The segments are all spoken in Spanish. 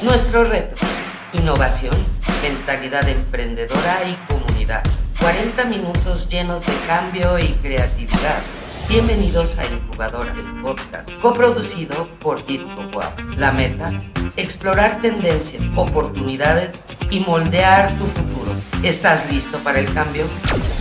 Nuestro reto: innovación, mentalidad emprendedora y comunidad. 40 minutos llenos de cambio y creatividad. Bienvenidos a Incubadora, el podcast, coproducido por GitHub. La meta: explorar tendencias, oportunidades y moldear tu futuro. ¿Estás listo para el cambio?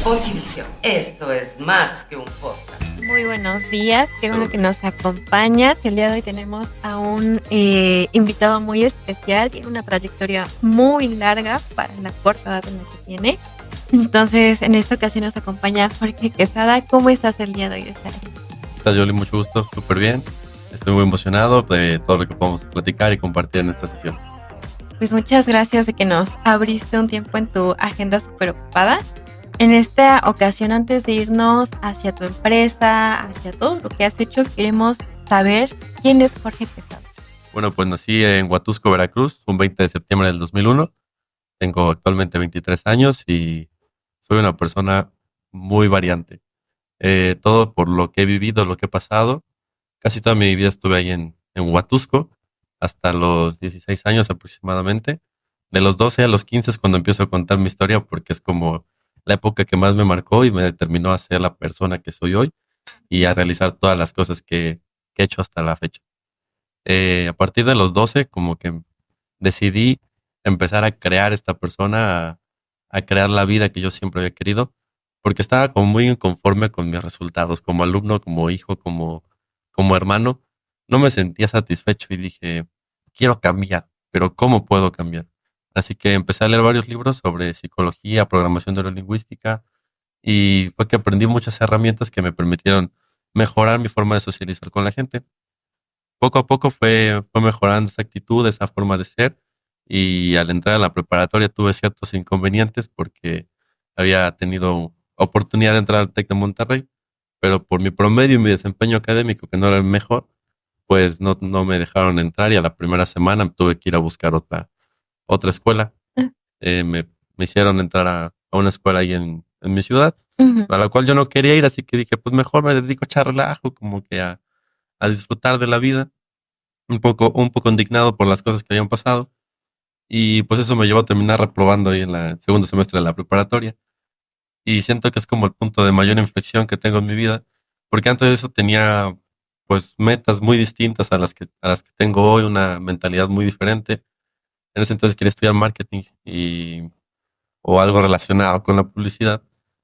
Posivisión. Esto es más que un podcast. Muy buenos días, qué bueno que nos acompañas. El día de hoy tenemos a un invitado muy especial. Tiene una trayectoria muy larga para la corta edad en la que tiene. Entonces, en esta ocasión nos acompaña Jorge Quesada. ¿Cómo estás el día de hoy de estar aquí? Hola, Yoli, mucho gusto, súper bien. Estoy muy emocionado de todo lo que podemos platicar y compartir en esta sesión. Pues muchas gracias de que nos abriste un tiempo en tu agenda súper ocupada. En esta ocasión, antes de irnos hacia tu empresa, hacia todo lo que has hecho, queremos saber quién es Jorge Quesada. Bueno, pues nací en Huatusco, Veracruz, un 20 de septiembre del 2001. Tengo actualmente 23 años y soy una persona muy variante. Todo por lo que he vivido, lo que he pasado. Casi toda mi vida estuve ahí en Huatusco, hasta los 16 años aproximadamente. De los 12 a los 15 es cuando empiezo a contar mi historia, porque es como la época que más me marcó y me determinó a ser la persona que soy hoy y a realizar todas las cosas que he hecho hasta la fecha. A partir de los 12, como que decidí empezar a crear esta persona, a crear la vida que yo siempre había querido, porque estaba como muy inconforme con mis resultados, como alumno, como hijo, como hermano. No me sentía satisfecho y dije, quiero cambiar, pero ¿cómo puedo cambiar? Así que empecé a leer varios libros sobre psicología, programación neurolingüística, y fue que aprendí muchas herramientas que me permitieron mejorar mi forma de socializar con la gente. Poco a poco fue mejorando esa actitud, esa forma de ser, y al entrar a la preparatoria tuve ciertos inconvenientes porque había tenido oportunidad de entrar al TEC de Monterrey, pero por mi promedio y mi desempeño académico, que no era el mejor, pues no me dejaron entrar y a la primera semana tuve que ir a buscar otra escuela. Me hicieron entrar a una escuela ahí en mi ciudad, a la cual yo no quería ir, así que dije, pues mejor me dedico a echar relajo, como que a disfrutar de la vida, un poco indignado por las cosas que habían pasado. Y pues eso me llevó a terminar reprobando ahí en el segundo semestre de la preparatoria. Y siento que es como el punto de mayor inflexión que tengo en mi vida, porque antes de eso tenía pues metas muy distintas a las que tengo hoy, una mentalidad muy diferente. En ese entonces quería estudiar marketing o algo relacionado con la publicidad,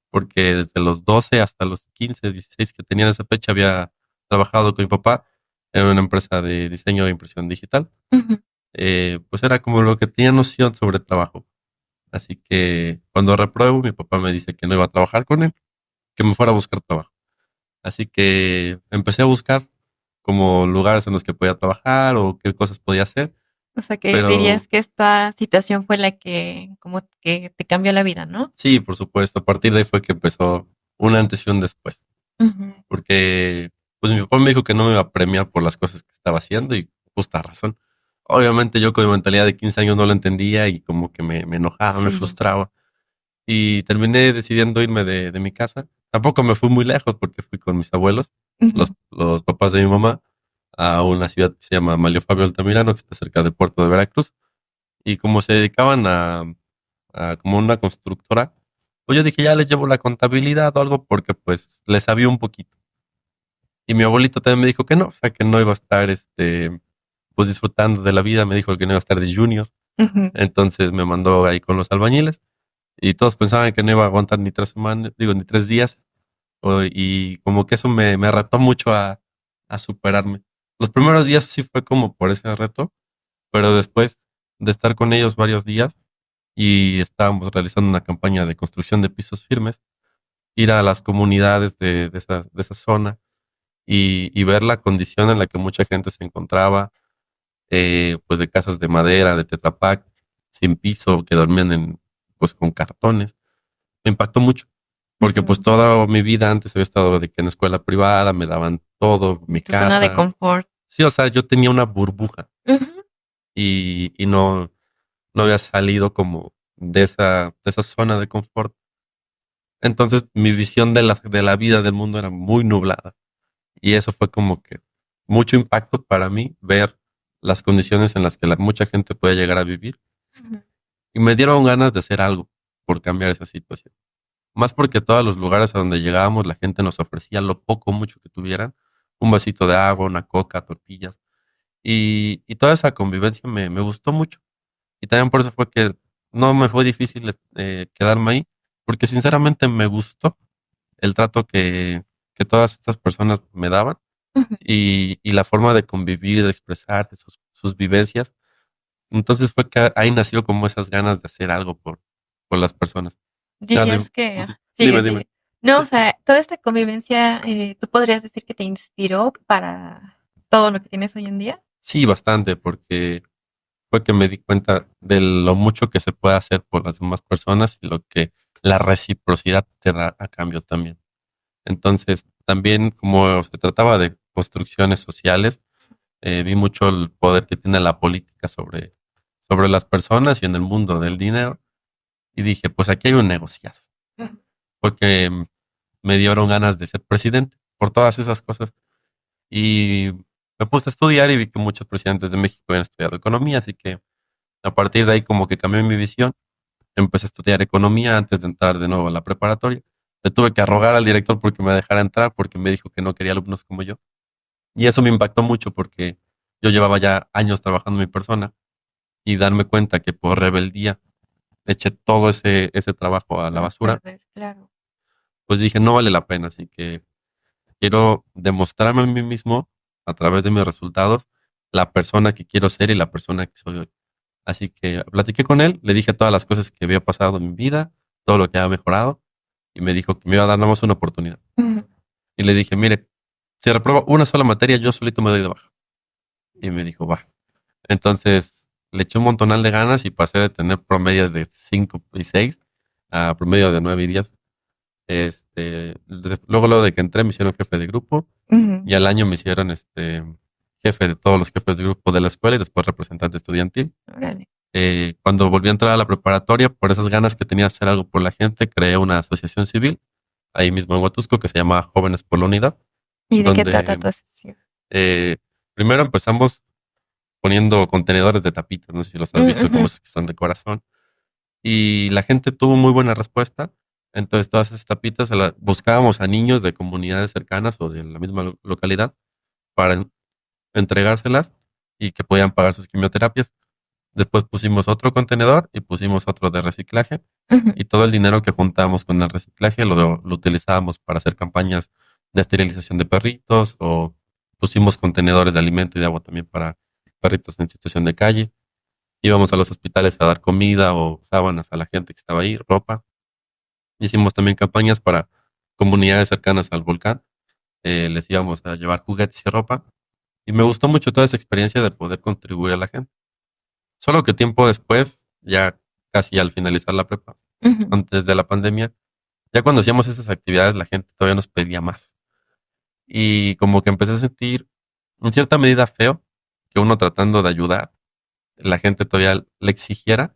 porque desde los 12 hasta los 15, 16 que tenía en esa fecha había trabajado con mi papá en una empresa de diseño e impresión digital. Uh-huh. Pues era como lo que tenía noción sobre trabajo. Así que cuando repruebo, mi papá me dice que no iba a trabajar con él, que me fuera a buscar trabajo. Así que empecé a buscar como lugares en los que podía trabajar o qué cosas podía hacer. O sea, que Pero dirías que esta situación fue la que como que te cambió la vida, ¿no? sí, por supuesto, a partir de ahí fue que empezó un antes y un después. Uh-huh. Porque pues mi papá me dijo que no me iba a premiar por las cosas que estaba haciendo y justa razón. Obviamente yo con mi mentalidad de 15 años no lo entendía y como que me enojaba, me Sí. frustraba. Y terminé decidiendo irme de mi casa. Tampoco me fui muy lejos porque fui con mis abuelos, Uh-huh. los papás de mi mamá, a una ciudad que se llama Malio Fabio Altamirano, que está cerca del puerto de Veracruz. Y como se dedicaban a como una constructora, pues yo dije, ya les llevo la contabilidad o algo porque pues les sabía un poquito. Y mi abuelito también me dijo que no, o sea, que no iba a estar pues disfrutando de la vida, me dijo que no iba a estar de junior. Uh-huh. Entonces me mandó ahí con los albañiles y todos pensaban que no iba a aguantar ni 3 semanas, digo, ni 3 días. Y como que eso me retó mucho a superarme. Los primeros días sí fue como por ese reto, pero después de estar con ellos varios días y estábamos realizando una campaña de construcción de pisos firmes, ir a las comunidades de esa zona y ver la condición en la que mucha gente se encontraba, pues de casas de madera, de Tetra Pak, sin piso, que dormían pues con cartones. Me impactó mucho, porque pues Uh-huh. toda mi vida antes había estado de que en escuela privada, me daban todo, mi Tu zona de casa. confort. Sí, o sea, yo tenía una burbuja Uh-huh. y no había salido como de esa zona de confort. Entonces mi visión de la vida, del mundo era muy nublada. Y eso fue como que mucho impacto para mí ver las condiciones en las que mucha gente puede llegar a vivir. Ujú. Y me dieron ganas de hacer algo por cambiar esa situación. Más porque todos los lugares a donde llegábamos, la gente nos ofrecía lo poco o mucho que tuvieran, un vasito de agua, una coca, tortillas. Y toda esa convivencia me gustó mucho. Y también por eso fue que no me fue difícil quedarme ahí, porque sinceramente me gustó el trato que todas estas personas me daban Ujú. y la forma de convivir, de expresar sus vivencias. Entonces fue que ahí nació como esas ganas de hacer algo por las personas. Ah, Dirías que ujú. sigue, Dime. sigue. No, o sea, toda esta convivencia, ¿tú podrías decir que te inspiró para todo lo que tienes hoy en día? Sí, bastante, porque fue que me di cuenta de lo mucho que se puede hacer por las demás personas y lo que la reciprocidad te da a cambio también. Entonces, también como se trataba de construcciones sociales, vi mucho el poder que tiene la política sobre las personas y en el mundo del dinero. Y dije, pues aquí hay un negociazo. Ujú. Porque me dieron ganas de ser presidente por todas esas cosas. Y me puse a estudiar y vi que muchos presidentes de México habían estudiado economía, así que a partir de ahí como que cambió mi visión. Empecé a estudiar economía antes de entrar de nuevo a la preparatoria. Le tuve que rogar al director porque me dejara entrar porque me dijo que no quería alumnos como yo. Y eso me impactó mucho porque yo llevaba ya años trabajando en mi persona y darme cuenta que por rebeldía eché todo ese trabajo a la A basura, perder, claro. pues dije, no vale la pena. Así que quiero demostrarme a mí mismo a través de mis resultados la persona que quiero ser y la persona que soy hoy. Así que platiqué con él, le dije todas las cosas que había pasado en mi vida, todo lo que había mejorado, y me dijo que me iba a dar nada más una oportunidad. Ujú. Y le dije, mire, si repruebo una sola materia, yo solito me doy de baja. Y me dijo, va. Entonces le eché un montonal de ganas y pasé de tener promedios de 5 y 6 a promedio de 9 y 10. Luego de que entré me hicieron jefe de grupo Ujú. y al año me hicieron jefe de todos los jefes de grupo de la escuela y después representante estudiantil. Órale. Cuando volví a entrar a la preparatoria, por esas ganas que tenía de hacer algo por la gente, creé una asociación civil ahí mismo en Huatusco que se llama Jóvenes por la Unidad, ¿Y de qué trata donde tu asociación? eh, primero empezamos poniendo contenedores de tapitas, no sé si los has visto, como Ujú. esos que son de corazón, y la gente tuvo muy buena respuesta. Entonces todas esas tapitas buscábamos a niños de comunidades cercanas o de la misma localidad para entregárselas y que podían pagar sus quimioterapias. Después pusimos otro contenedor y pusimos otro de reciclaje Ujú. y todo el dinero que juntábamos con el reciclaje lo utilizábamos para hacer campañas de esterilización de perritos o pusimos contenedores de alimento y de agua también para perritos en situación de calle. Íbamos a los hospitales a dar comida o sábanas a la gente que estaba ahí, ropa. Hicimos también campañas para comunidades cercanas al volcán. Les íbamos a llevar juguetes y ropa. Y me gustó mucho toda esa experiencia de poder contribuir a la gente. Solo que tiempo después, ya casi al finalizar la prepa, Ujú. antes de la pandemia, ya cuando hacíamos esas actividades, la gente todavía nos pedía más. Y como que empecé a sentir en cierta medida feo que uno tratando de ayudar, la gente todavía le exigiera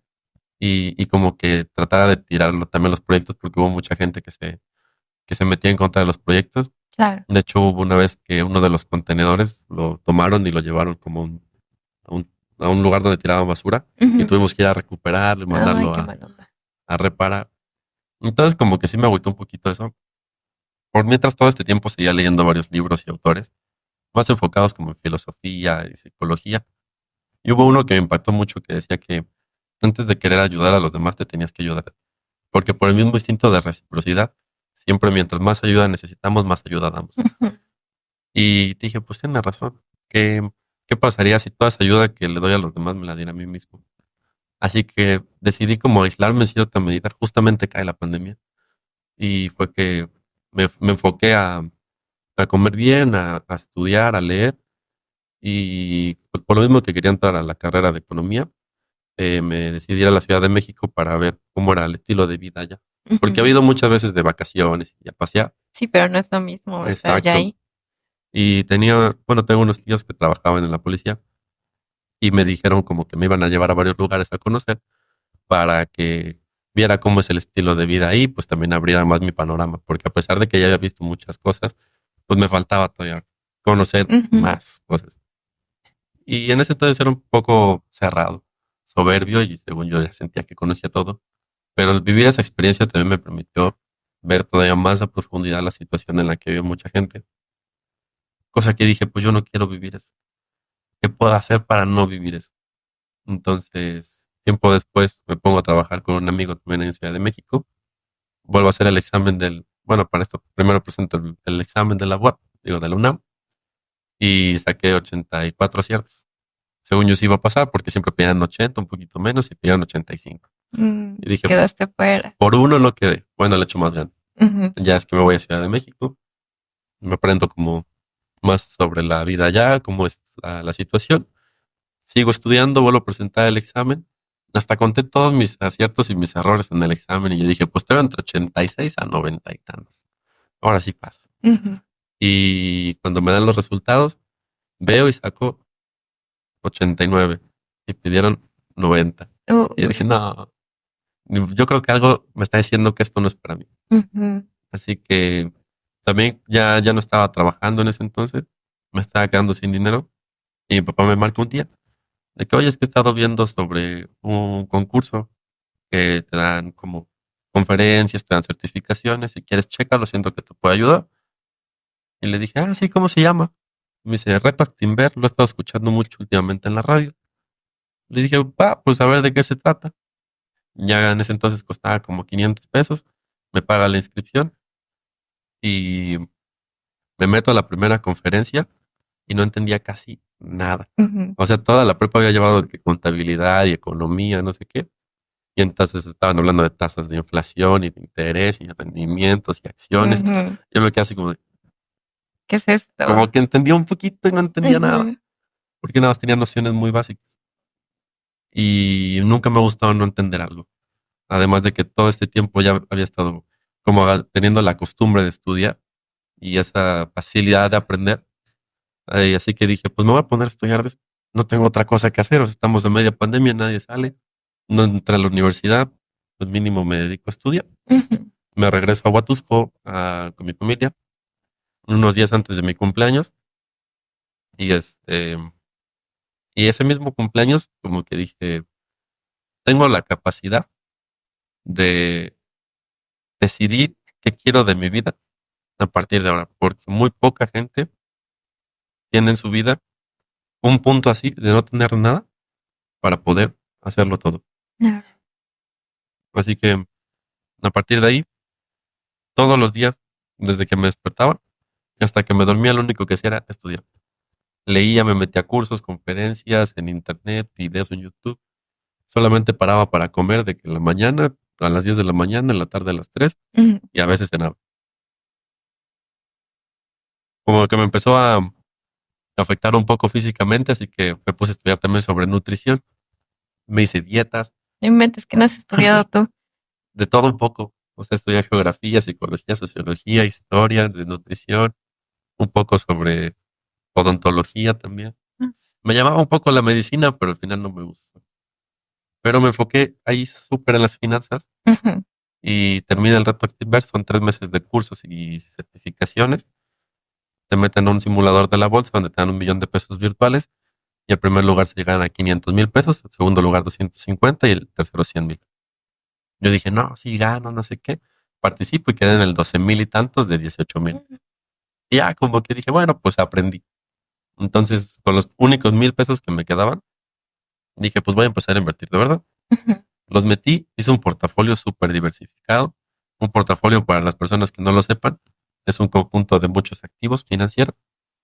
y como que tratara de tirarlo también los proyectos porque hubo mucha gente que se metía en contra de los proyectos. Claro. De hecho, hubo una vez que uno de los contenedores lo tomaron y lo llevaron como a un, a un lugar donde tiraban basura y Ujú. tuvimos que ir a recuperarlo y Ay, mandarlo qué a, mal onda. a reparar. Entonces, como que sí me agüitó un poquito eso. Por mientras todo este tiempo seguía leyendo varios libros y autores, más enfocados como en filosofía y psicología. Y hubo uno que me impactó mucho que decía que antes de querer ayudar a los demás te tenías que ayudar. Porque por el mismo instinto de reciprocidad, siempre mientras más ayuda necesitamos, más ayuda damos. Ujú. Y dije, pues tiene razón. ¿Qué pasaría si toda esa ayuda que le doy a los demás me la diera a mí mismo? Así que decidí como aislarme en cierta medida. Justamente cae la pandemia. Y fue que me enfoqué a comer bien, a estudiar, a leer. Y por lo mismo que quería entrar a la carrera de economía, me decidí ir a la Ciudad de México para ver cómo era el estilo de vida allá. Porque ha Ujú. habido muchas veces de vacaciones y a pasear. Sí, pero no es lo mismo estar ya Exacto. ahí. Y tengo unos tíos que trabajaban en la policía y me dijeron como que me iban a llevar a varios lugares a conocer para que viera cómo es el estilo de vida ahí, pues también abriera más mi panorama, porque a pesar de que ya había visto muchas cosas, pues me faltaba todavía conocer Ujú. más cosas. Y en ese entonces era un poco cerrado, soberbio y según yo ya sentía que conocía todo. Pero el vivir esa experiencia también me permitió ver todavía más a profundidad la situación en la que vive mucha gente. Cosa que dije, pues yo no quiero vivir eso. ¿Qué puedo hacer para no vivir eso? Entonces, tiempo después me pongo a trabajar con un amigo también en Ciudad de México. Vuelvo a hacer el examen bueno, para esto primero presento el examen de la UAP, digo, de la UNAM, y saqué 84 aciertos. Según yo sí iba a pasar, porque siempre pedían 80, un poquito menos, y pedían 85. Y dije, Quedaste fuera. por uno no quedé. Bueno, le echo más ganas. Ujú. Ya es que me voy a Ciudad de México, me aprendo como más sobre la vida allá, cómo es la situación. Sigo estudiando, vuelvo a presentar el examen. Hasta conté todos mis aciertos y mis errores en el examen y yo dije, pues tengo entre 86 a 90 y tantos. Ahora sí paso. Ujú. Y cuando me dan los resultados, veo y saco 89 y pidieron 90. Y yo dije, no, yo creo que algo me está diciendo que esto no es para mí. Ujú. Así que también ya no estaba trabajando en ese entonces, me estaba quedando sin dinero y mi papá me marca un día de que, oye, es que he estado viendo sobre un concurso que te dan como conferencias, te dan certificaciones, si quieres, chécalo, siento que te puede ayudar. Y le dije, sí, ¿cómo se llama? Me dice, Reto Actinver, lo he estado escuchando mucho últimamente en la radio. Le dije, va, pues a ver de qué se trata. Ya en ese entonces costaba como 500 pesos, me paga la inscripción y me meto a la primera conferencia y no entendía casi nada. Ujú. O sea, toda la prepa había llevado de que contabilidad y economía, no sé qué. Y entonces estaban hablando de tasas de inflación y de interés y de rendimientos y acciones. Ujú. Yo me quedé así ¿Qué es esto? como que entendía un poquito y no entendía nada, Ujú. porque nada más tenía nociones muy básicas. Y nunca me ha gustado no entender algo. Además de que todo este tiempo ya había estado como teniendo la costumbre de estudiar y esa facilidad de aprender. Así que dije, pues me voy a poner a estudiar de esto. No tengo otra cosa que hacer. O sea, estamos en media pandemia, nadie sale. No entré a la universidad, pues mínimo me dedico a estudiar. Ujú. Me regreso a Huatusco con mi familia unos días antes de mi cumpleaños y y ese mismo cumpleaños como que dije, tengo la capacidad de decidir qué quiero de mi vida a partir de ahora, porque muy poca gente tiene en su vida un punto así de no tener nada para poder hacerlo todo. Claro. Así que a partir de ahí, todos los días, desde que me despertaba hasta que me dormía, lo único que hacía era estudiar. Leía, me metía a cursos, conferencias en internet, videos en YouTube. Solamente paraba para comer de que en la mañana, a las 10 de la mañana, en la tarde a las 3 Ujú. y a veces cenaba. Como que me empezó a afectar un poco físicamente, así que me puse a estudiar también sobre nutrición. Me hice dietas, No inventes que no has estudiado tú. de todo un poco. O sea, estudié geografía, psicología, sociología, historia, de nutrición, un poco sobre odontología también. Me llamaba un poco la medicina, pero al final no me gustó. Pero me enfoqué ahí súper en las finanzas Ujú. y terminé el reto Activeverse. Son 3 meses de cursos y certificaciones. Te meten a un simulador de la bolsa donde te dan 1 millón de pesos virtuales y el primer lugar se llegan a 500,000 pesos, el segundo lugar 250 y el tercero 100,000. Yo dije, no, sí gano, no sé qué. Participo y quedé en el 12,000 y tantos de 18,000. Y ya como que dije, bueno, pues aprendí. Entonces, con los únicos 1,000 pesos que me quedaban, dije, pues voy a empezar a invertir, de verdad. Ujú. Los metí, hice un portafolio súper diversificado. Un portafolio, para las personas que no lo sepan, es un conjunto de muchos activos financieros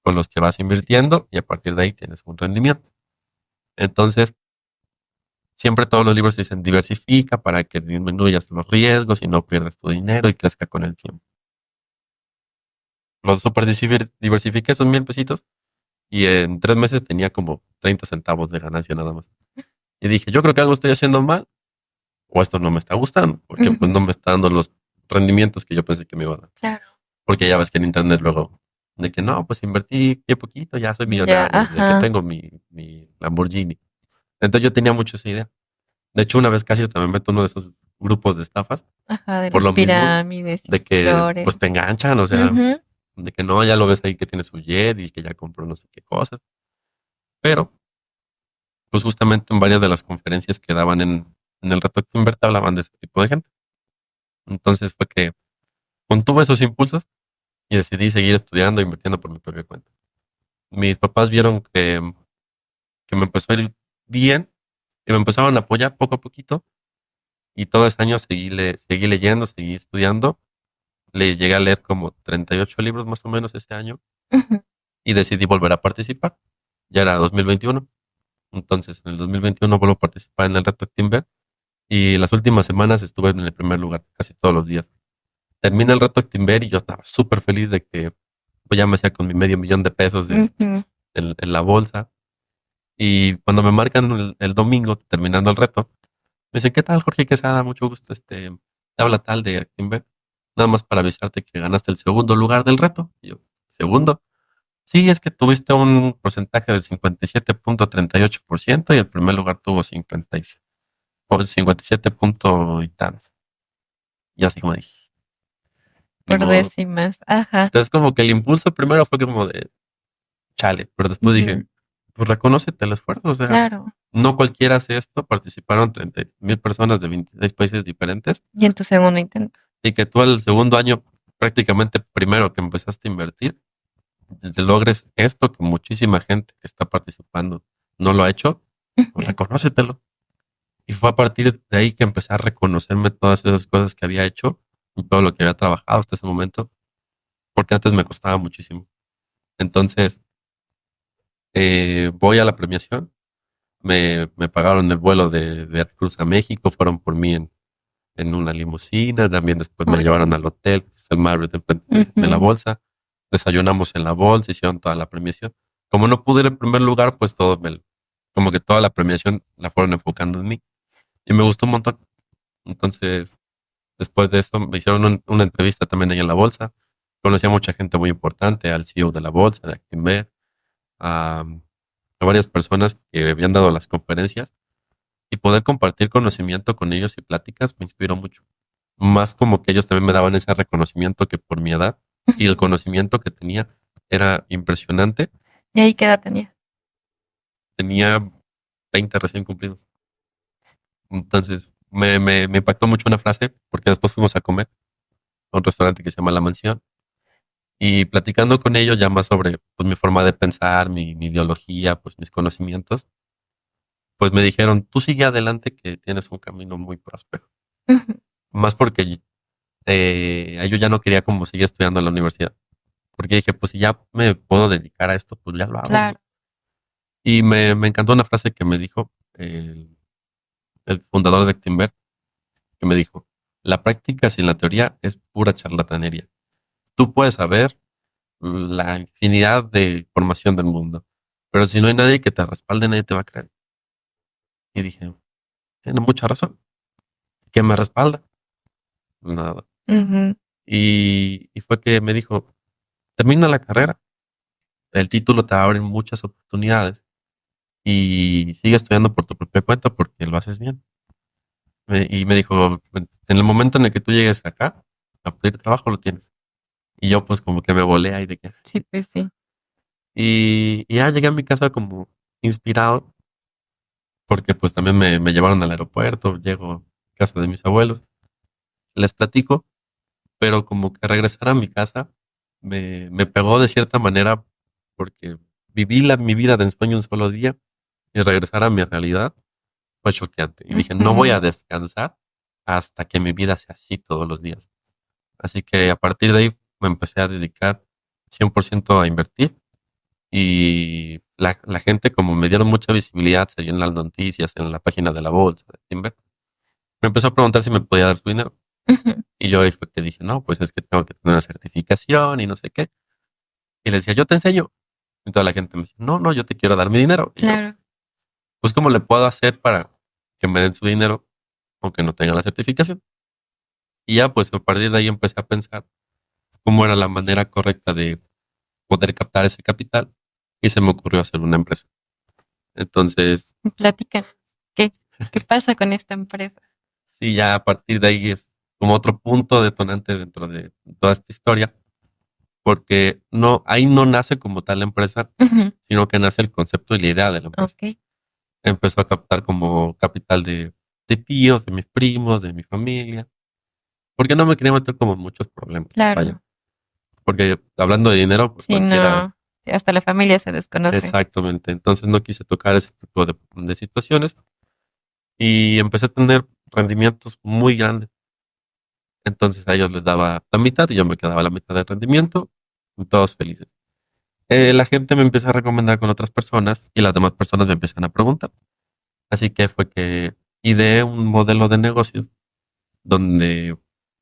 con los que vas invirtiendo y a partir de ahí tienes un rendimiento. Entonces, siempre todos los libros dicen diversifica para que disminuyas los riesgos y no pierdas tu dinero y crezca con el tiempo. Los super diversifiqué esos 1,000 pesitos y en 3 meses tenía como 30 centavos de ganancia nada más. Y dije, yo creo que algo estoy haciendo mal o esto no me está gustando, porque pues no Ujú. me está dando los rendimientos que yo pensé que me iba a dar. Claro. Porque ya ves que en internet luego, de que no, pues invertí qué poquito, ya soy Ya, millonario, de que ajá. tengo mi Lamborghini. Entonces yo tenía mucho esa idea. De hecho, una vez casi hasta me meto en uno de esos grupos de estafas, Ajá, de por las lo mismo, pirámides y de sus que flores. pues te enganchan, o sea, Ujú. de que no, ya lo ves ahí que tiene su jet y que ya compró no sé qué cosas. Pero pues justamente en varias de las conferencias que daban en el reto Actinver hablaban de ese tipo de gente. Entonces fue que contuve esos impulsos y decidí seguir estudiando e invirtiendo por mi propia cuenta. Mis papás vieron que me empezó a ir bien y me empezaron a apoyar poco a poquito y todo ese año seguí leyendo, seguí estudiando. Le llegué a leer como 38 libros más o menos ese año Ujú. y decidí volver a participar. Ya era 2021. Entonces, en el 2021 vuelvo a participar en el reto Actinver y las últimas semanas estuve en el primer lugar, casi todos los días. Termina el reto Actinver y yo estaba súper feliz de que pues, ya me hacía con mi $500,000 Ujú. en la bolsa. Y cuando me marcan el domingo, terminando el reto, me dicen, ¿qué tal, Jorge Quesada? Mucho gusto, te habla tal de Actinver. Nada más para avisarte que ganaste el segundo lugar del reto. Y yo, ¿segundo? Sí, es que tuviste un porcentaje del 57.38% y el primer lugar tuvo 57 punto y tantos. Y así como dije, ni Por modo. décimas. Ajá. Entonces como que el impulso primero fue como de chale, pero después Ujú. dije, pues reconócete el esfuerzo, o sea, Claro. no cualquiera hace esto, participaron 30,000 personas de 26 países diferentes Y en tu segundo intento. y que tú al segundo año, prácticamente primero que empezaste a invertir, te logres esto que muchísima gente que está participando no lo ha hecho, pues Ujú. reconócetelo. Y fue a partir de ahí que empecé a reconocerme todas esas cosas que había hecho y todo lo que había trabajado hasta ese momento, porque antes me costaba muchísimo. Entonces, voy a la premiación, me pagaron el vuelo de Veracruz a México, fueron por mí en una limusina, también después me llevaron Órale. al hotel, que es el Marriott enfrente de la Ujú. bolsa, desayunamos en la bolsa, hicieron toda la premiación. Como no pude ir al primer lugar, pues como que toda la premiación la fueron enfocando en mí y me gustó un montón. Entonces, después de eso, me hicieron una entrevista también ahí en la bolsa. Conocí a mucha gente muy importante, al CEO de la bolsa, de Actinver, a, a varias personas que habían dado las conferencias y poder compartir conocimiento con ellos y pláticas me inspiró mucho. Más como que ellos también me daban ese reconocimiento que por mi edad y el conocimiento que tenía era impresionante. ¿Y ahí qué edad tenía? Tenía 20 recién cumplidos. Entonces me impactó mucho una frase porque después fuimos a comer a un restaurante que se llama La Mansión y platicando con ellos ya más sobre pues, mi forma de pensar, mi ideología, pues mis conocimientos, pues me dijeron, tú sigue adelante que tienes un camino muy próspero. Ujú. Más porque yo ya no quería como seguir estudiando en la universidad. Porque dije, pues si ya me puedo dedicar a esto, pues ya lo hago, ¿no? Claro. Y me encantó una frase que me dijo el fundador de Actinver, que me dijo, la práctica sin la teoría es pura charlatanería. Tú puedes saber la infinidad de información del mundo, pero si no hay nadie que te respalde, nadie te va a creer. Y dije, tiene mucha razón. ¿Quién me respalda? Nada. Ujú. Y fue que me dijo, termina la carrera, el título te abre muchas oportunidades y sigue estudiando por tu propia cuenta porque lo haces bien. Y me dijo, en el momento en el que tú llegues acá, a pedir trabajo lo tienes. Y yo pues como que me volé ahí de que... Sí, pues sí. Y ya llegué a mi casa como inspirado porque pues también me llevaron al aeropuerto, llego a casa de mis abuelos, les platico, pero como que regresar a mi casa me pegó de cierta manera porque viví mi vida de ensueño un solo día y regresar a mi realidad fue choqueante. Y dije, no voy Ujú. a descansar hasta que mi vida sea así todos los días. Así que a partir de ahí me empecé a dedicar 100% a invertir y la gente como me dieron mucha visibilidad, se vio en las noticias, en la página de la bolsa de Timber, me empezó a preguntar si me podía dar su dinero. Ujú. Y yo ahí fue que dije, no, pues es que tengo que tener una certificación y no sé qué. Y les decía, yo te enseño. Y toda la gente me decía, no, no, yo te quiero dar mi dinero. Y yo, Claro. pues, ¿cómo le puedo hacer para que me den su dinero aunque no tenga la certificación? Y ya, pues, a partir de ahí empecé a pensar cómo era la manera correcta de poder captar ese capital y se me ocurrió hacer una empresa. Entonces, Platícanos. ¿Qué, qué pasa con esta empresa? sí, ya a partir de ahí es como otro punto detonante dentro de toda esta historia, porque no, ahí no nace como tal la empresa, Ujú. sino que nace el concepto y la idea de la empresa. Ok. empezó a captar como capital de tíos, de mis primos, de mi familia, porque no me quería meter como en muchos problemas. Claro. Vaya. Porque hablando de dinero, pues Sí, cualquiera. no. Hasta la familia se desconoce. Exactamente. Entonces no quise tocar ese tipo de situaciones y empecé a tener rendimientos muy grandes. Entonces a ellos les daba la mitad y yo me quedaba la mitad del rendimiento y todos felices. La gente me empieza a recomendar con otras personas y las demás personas me empiezan a preguntar. Así que fue que ideé un modelo de negocio donde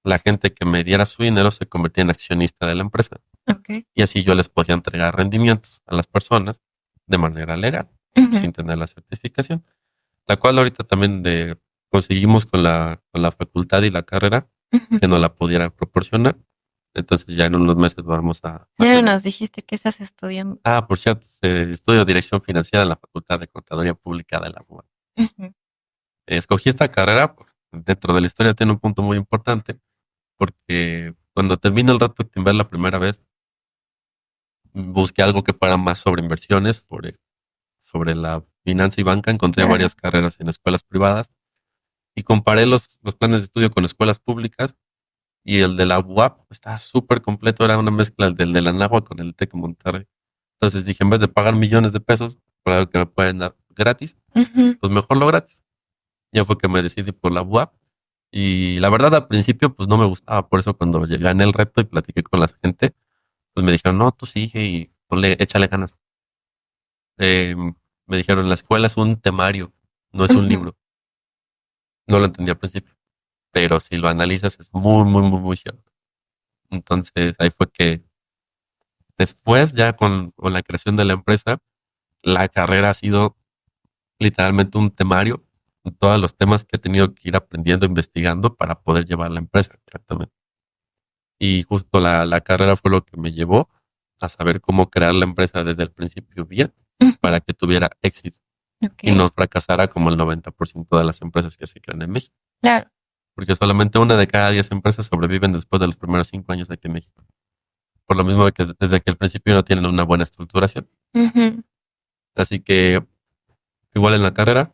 la gente que me diera su dinero se convertía en accionista de la empresa. Ok. Y así yo les podía entregar rendimientos a las personas de manera legal, Ujú, sin tener la certificación, la cual ahorita también conseguimos con la facultad y la carrera ujú. que nos la pudiera proporcionar. Entonces ya en unos meses vamos a Ya tener. nos dijiste que estás estudiando. Ah, por cierto, estudio Dirección Financiera en la Facultad de Contaduría Pública de la UAM. Ujú. Escogí esta carrera, dentro de la historia tiene un punto muy importante, porque cuando termino el reto de timber la primera vez, busqué algo que fuera más sobre inversiones, sobre la finanza y banca. Encontré Claro. varias carreras en escuelas privadas y comparé los planes de estudio con escuelas públicas, y el de la UAP estaba súper completo, era una mezcla del de la Nahua con el TEC Monterrey. Entonces dije, en vez de pagar millones de pesos por algo que me pueden dar gratis, Ujú. pues mejor lo gratis. Ya fue que me decidí por la UAP. Y la verdad, al principio, pues no me gustaba. Por eso, cuando llegué en el reto y platiqué con la gente, pues me dijeron, no, tú sigue y ponle, échale ganas. Eh, Me dijeron, la escuela es un temario, no es un Ujú. libro. No lo entendí al principio, pero si lo analizas es muy, muy, muy, muy cierto. Entonces, ahí fue que después, ya con la creación de la empresa, la carrera ha sido literalmente un temario, con todos los temas que he tenido que ir aprendiendo, investigando para poder llevar la empresa correctamente. Y justo la carrera fue lo que me llevó a saber cómo crear la empresa desde el principio bien para que tuviera éxito Ok. y no fracasara como el 90% de las empresas que se crean en México. Claro. Porque solamente una de cada 10 empresas sobreviven después de los primeros 5 años aquí en México. Por lo mismo que desde que el principio no tienen una buena estructuración. Ujú. Así que igual en la carrera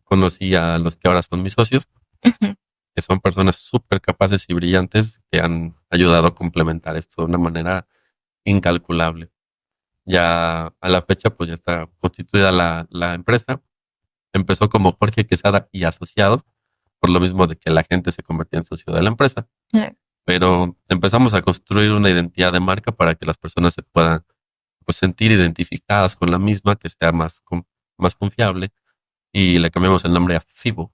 conocí a los que ahora son mis socios, Ujú. que son personas súper capaces y brillantes que han ayudado a complementar esto de una manera incalculable. Ya a la fecha, pues ya está constituida la empresa. Empezó como Jorge Quesada y asociados, por lo mismo de que la gente se convertía en socio de la empresa. Claro. Pero empezamos a construir una identidad de marca para que las personas se puedan, pues, sentir identificadas con la misma, que sea más confiable. Y le cambiamos el nombre a Fibo,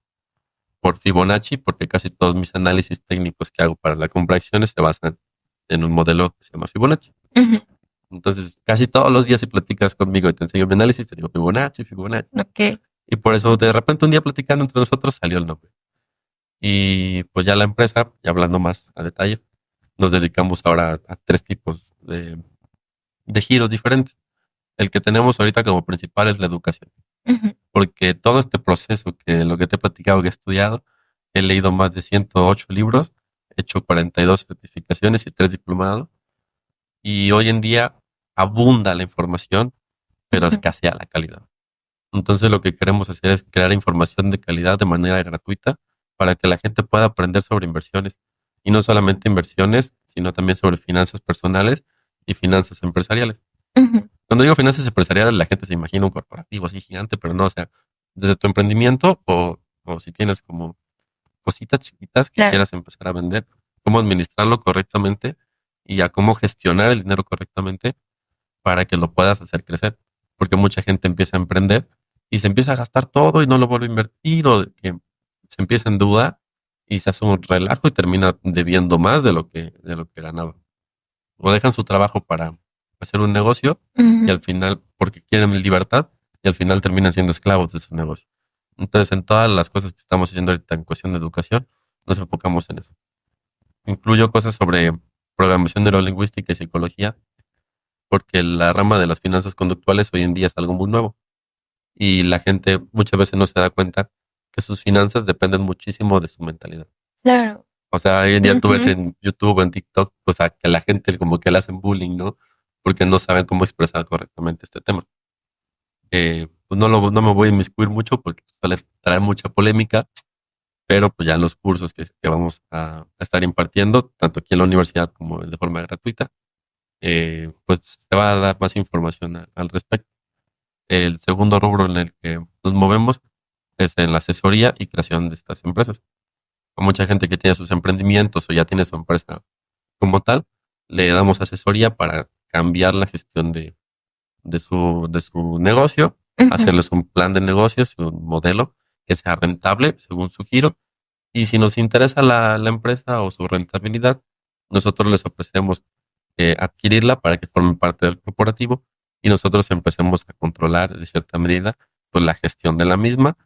por Fibonacci, porque casi todos mis análisis técnicos que hago para la compra de acciones se basan en un modelo que se llama Fibonacci. Ujú. Entonces, casi todos los días si platicas conmigo y te enseño mi análisis, te digo Fibonacci, Fibonacci. Ok. Y por eso de repente un día platicando entre nosotros salió el nombre. Y pues ya la empresa, ya hablando más a detalle, nos dedicamos ahora a 3 tipos de giros diferentes. El que tenemos ahorita como principal es la educación, Ujú. porque todo este proceso, que lo que te he platicado, que he estudiado, he leído más de 108 libros, he hecho 42 certificaciones y 3 diplomados, y hoy en día abunda la información, pero Ujú. escasea la calidad. Entonces lo que queremos hacer es crear información de calidad de manera gratuita para que la gente pueda aprender sobre inversiones. Y no solamente inversiones, sino también sobre finanzas personales y finanzas empresariales. Ujú. Cuando digo finanzas empresariales, la gente se imagina un corporativo así gigante, pero no, o sea, desde tu emprendimiento o si tienes como cositas chiquitas que Claro. quieras empezar a vender, cómo administrarlo correctamente y a cómo gestionar el dinero correctamente para que lo puedas hacer crecer. Porque mucha gente empieza a emprender y se empieza a gastar todo y no lo vuelve a invertir, o de que se empieza en duda y se hace un relajo y termina debiendo más de lo que ganaba. O dejan su trabajo para hacer un negocio y Ujú. al final, porque quieren libertad, y al final terminan siendo esclavos de su negocio. Entonces, en todas las cosas que estamos haciendo ahorita en cuestión de educación, nos enfocamos en eso. Incluyo cosas sobre programación neurolingüística y psicología, porque la rama de las finanzas conductuales hoy en día es algo muy nuevo y la gente muchas veces no se da cuenta que sus finanzas dependen muchísimo de su mentalidad. Claro. O sea, hoy en día tú ves Ujú. en YouTube, en TikTok, o sea, que a la gente como que le hacen bullying, ¿no? Porque no saben cómo expresar correctamente este tema. pues no me voy a inmiscuir mucho porque suele traer mucha polémica, pero pues ya en los cursos que vamos a estar impartiendo, tanto aquí en la universidad como de forma gratuita, pues te va a dar más información al respecto. El segundo rubro en el que nos movemos es en la asesoría y creación de estas empresas. A mucha gente que tiene sus emprendimientos o ya tiene su empresa como tal, le damos asesoría para cambiar la gestión de su negocio, hacerles un plan de negocios, un modelo que sea rentable según su giro. Y si nos interesa la empresa o su rentabilidad, nosotros les ofrecemos adquirirla para que formen parte del corporativo y nosotros empecemos a controlar de cierta medida pues, la gestión de la misma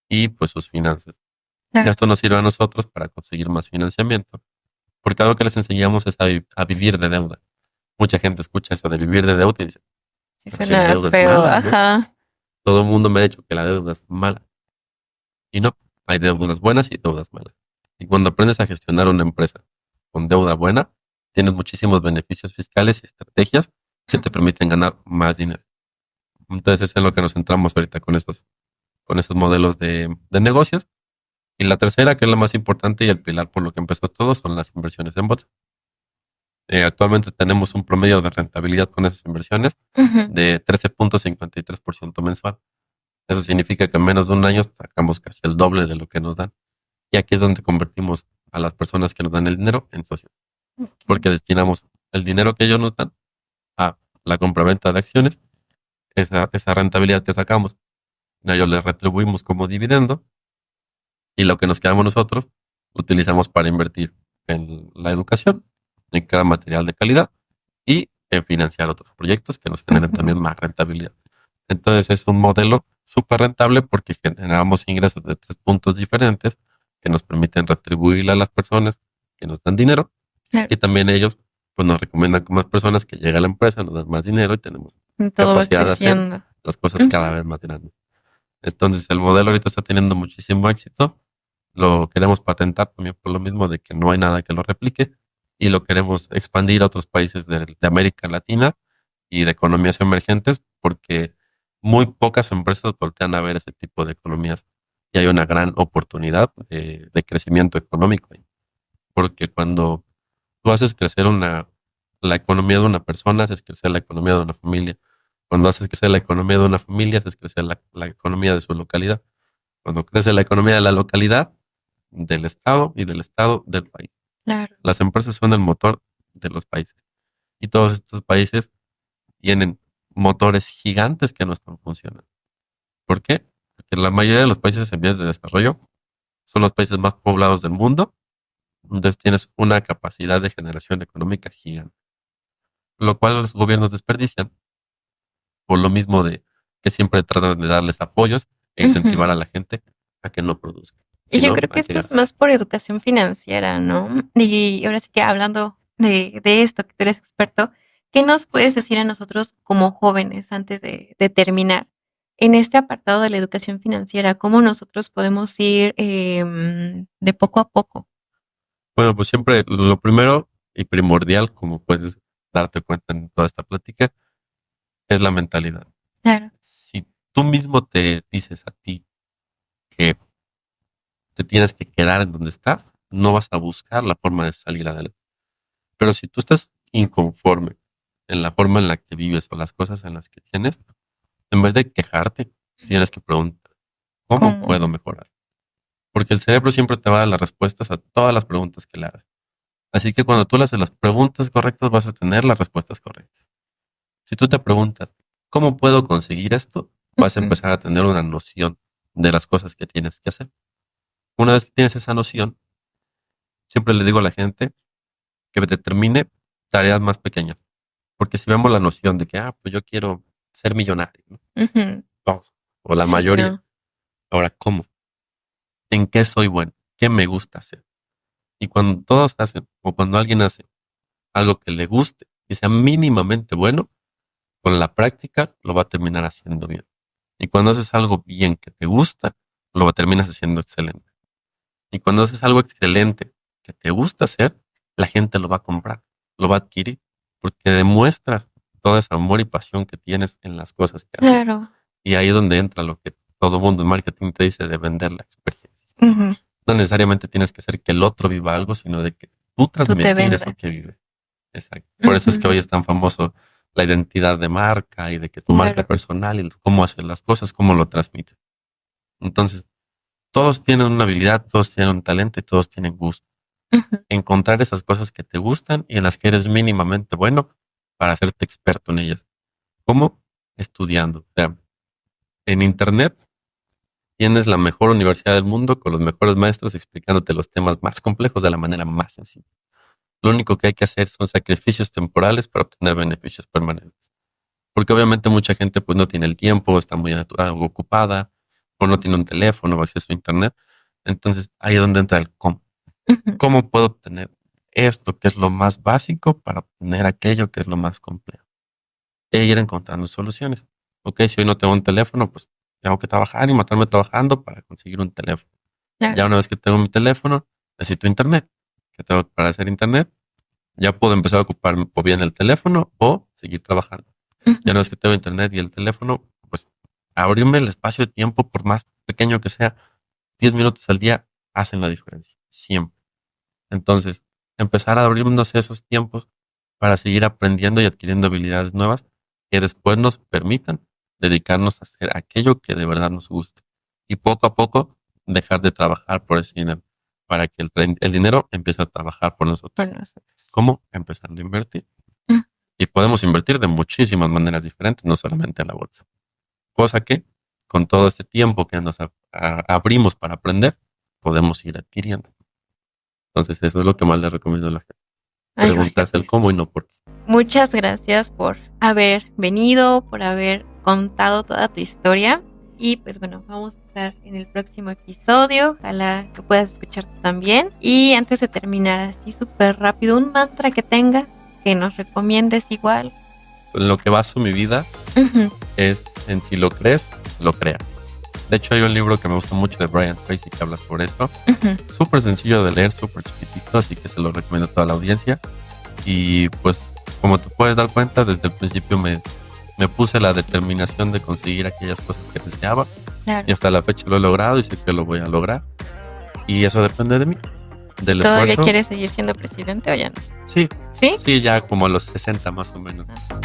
y pues sus finanzas. Claro. Esto nos sirve a nosotros para conseguir más financiamiento, porque algo que les enseñamos es a vivir de deuda. Mucha gente escucha eso de vivir de deuda y dice, Sí, "Pero si la suena deuda es feo, mala, ¿no?". ajá. Todo el mundo me ha dicho que la deuda es mala. Y no, hay deudas buenas y deudas malas. Y cuando aprendes a gestionar una empresa con deuda buena, tienes muchísimos beneficios fiscales y estrategias que te permiten ganar más dinero. Entonces es en lo que nos centramos ahorita con estos modelos de negocios. Y la tercera, que es la más importante y el pilar por lo que empezó todo, son las inversiones en bolsa. Actualmente tenemos un promedio de rentabilidad con esas inversiones Ujú. de 13.53% mensual. Eso significa que en menos de un año sacamos casi el doble de lo que nos dan. Y aquí es donde convertimos a las personas que nos dan el dinero en socios. Porque destinamos el dinero que ellos nos dan a la compraventa de acciones, esa rentabilidad que sacamos, a ellos les retribuimos como dividendo y lo que nos quedamos nosotros lo utilizamos para invertir en la educación, en cada material de calidad y en financiar otros proyectos que nos generen también más rentabilidad. Entonces es un modelo súper rentable porque generamos ingresos de 3 puntos diferentes que nos permiten retribuirle a las personas que nos dan dinero Claro. y también ellos pues nos recomiendan con más personas que llega a la empresa, nos dan más dinero y tenemos Todo va capacidad de hacer creciendo. las cosas cada vez más grandes. Entonces el modelo ahorita está teniendo muchísimo éxito. Lo queremos patentar también por lo mismo de que no hay nada que lo replique y lo queremos expandir a otros países de América Latina y de economías emergentes porque muy pocas empresas voltean a ver ese tipo de economías y hay una gran oportunidad de crecimiento económico ahí. Porque cuando tú haces crecer la economía de una persona, haces crecer la economía de una familia. Cuando haces crecer la economía de una familia, haces crecer la economía de su localidad. Cuando crece la economía de la localidad, del estado y del estado del país. Claro. Las empresas son el motor de los países y todos estos países tienen motores gigantes que no están funcionando. ¿Por qué? Porque la mayoría de los países en vías de desarrollo son los países más poblados del mundo, entonces tienes una capacidad de generación económica gigante, lo cual los gobiernos desperdician por lo mismo de que siempre tratan de darles apoyos e incentivar a la gente a que no produzca. Y yo sino creo a que esto es gaste. más por educación financiera, ¿no? Y ahora sí que hablando de esto, que tú eres experto, ¿qué nos puedes decir a nosotros como jóvenes antes de terminar? En este apartado de la educación financiera, ¿cómo nosotros podemos ir de poco a poco? Bueno, pues siempre lo primero y primordial, como puedes darte cuenta en toda esta plática, es la mentalidad. Claro. Si tú mismo te dices a ti que te tienes que quedar en donde estás, no vas a buscar la forma de salir adelante. Pero si tú estás inconforme en la forma en la que vives o las cosas en las que tienes, en vez de quejarte, tienes que preguntar, ¿cómo ¿Cómo? puedo mejorar? Porque el cerebro siempre te va a dar las respuestas a todas las preguntas que le hagas. Así que cuando tú le haces las preguntas correctas, vas a tener las respuestas correctas. Si tú te preguntas, ¿cómo puedo conseguir esto? Vas a Ujú. empezar a tener una noción de las cosas que tienes que hacer. Una vez que tienes esa noción, siempre le digo a la gente que determine tareas más pequeñas. Porque si vemos la noción de que, pues yo quiero ser millonario, ¿no? Ujú. Todos, o la Sí, mayoría. no. Ahora, ¿cómo? ¿En qué soy bueno? ¿Qué me gusta hacer? Y cuando todos hacen, o cuando alguien hace algo que le guste y sea mínimamente bueno, con la práctica lo va a terminar haciendo bien. Y cuando haces algo bien que te gusta, lo terminas haciendo excelente. Y cuando haces algo excelente que te gusta hacer, la gente lo va a comprar, lo va a adquirir, porque demuestras todo ese amor y pasión que tienes en las cosas que haces. Claro. Y ahí es donde entra lo que todo mundo en marketing te dice de vender la experiencia. Ujú. No necesariamente tienes que hacer que el otro viva algo, sino de que tú transmitir vendas. eso que vive. Exacto. Por eso es que Ujú. hoy es tan famoso la identidad de marca y de que tu Claro. marca personal y cómo hacer las cosas, cómo lo transmites. Entonces, todos tienen una habilidad, todos tienen un talento y todos tienen gusto. Ujú. Encontrar esas cosas que te gustan y en las que eres mínimamente bueno para hacerte experto en ellas. ¿Cómo? Estudiando. O sea, en internet tienes la mejor universidad del mundo con los mejores maestros explicándote los temas más complejos de la manera más sencilla. Lo único que hay que hacer son sacrificios temporales para obtener beneficios permanentes. Porque obviamente mucha gente pues no tiene el tiempo, está muy ocupada, o no tiene un teléfono o acceso a internet. Entonces ahí es donde entra el cómo. Ujú. ¿Cómo puedo obtener esto que es lo más básico para obtener aquello que es lo más complejo? E ir encontrando soluciones. Ok, si hoy no tengo un teléfono, pues tengo que trabajar y matarme trabajando para conseguir un teléfono. Claro. Ya una vez que tengo mi teléfono, necesito internet. ¿Qué tengo para hacer internet? Ya puedo empezar a ocupar o bien el teléfono o seguir trabajando. Ujú. Ya una vez que tengo internet y el teléfono, pues abrirme el espacio de tiempo, por más pequeño que sea, 10 minutos al día hacen la diferencia. Siempre. Entonces, empezar a abrirnos esos tiempos para seguir aprendiendo y adquiriendo habilidades nuevas que después nos permitan dedicarnos a hacer aquello que de verdad nos guste. Y poco a poco dejar de trabajar por ese dinero para que el dinero empiece a trabajar por nosotros. Por nosotros. ¿Cómo? Empezando a invertir. Mm. Y podemos invertir de muchísimas maneras diferentes, no solamente en la bolsa. Cosa que con todo este tiempo que nos abrimos para aprender, podemos ir adquiriendo. Entonces eso es lo que más le recomiendo a la gente. Ay, Preguntarse el cómo y no por qué. muchas gracias por haber venido, por haber contado toda tu historia. Y pues bueno, vamos a estar en el próximo episodio. Ojalá lo puedas escuchar tú también. Y antes de terminar así súper rápido, un mantra que tengas, que nos recomiendes igual. En lo que baso mi vida Ujú. es en si lo crees, lo creas. De hecho hay un libro que me gusta mucho de Brian Tracy que habla sobre esto. Ujú. Súper sencillo de leer, súper chiquitito, así que se lo recomiendo a toda la audiencia. Y pues como te puedes dar cuenta, desde el principio me puse la determinación de conseguir aquellas cosas que deseaba Claro. y hasta la fecha lo he logrado y sé que lo voy a lograr. Y eso depende de mí, del ¿Todavía esfuerzo. quieres seguir siendo presidente o ya no? Sí, ¿Sí? sí, ya como a los 60 más o menos. Ah.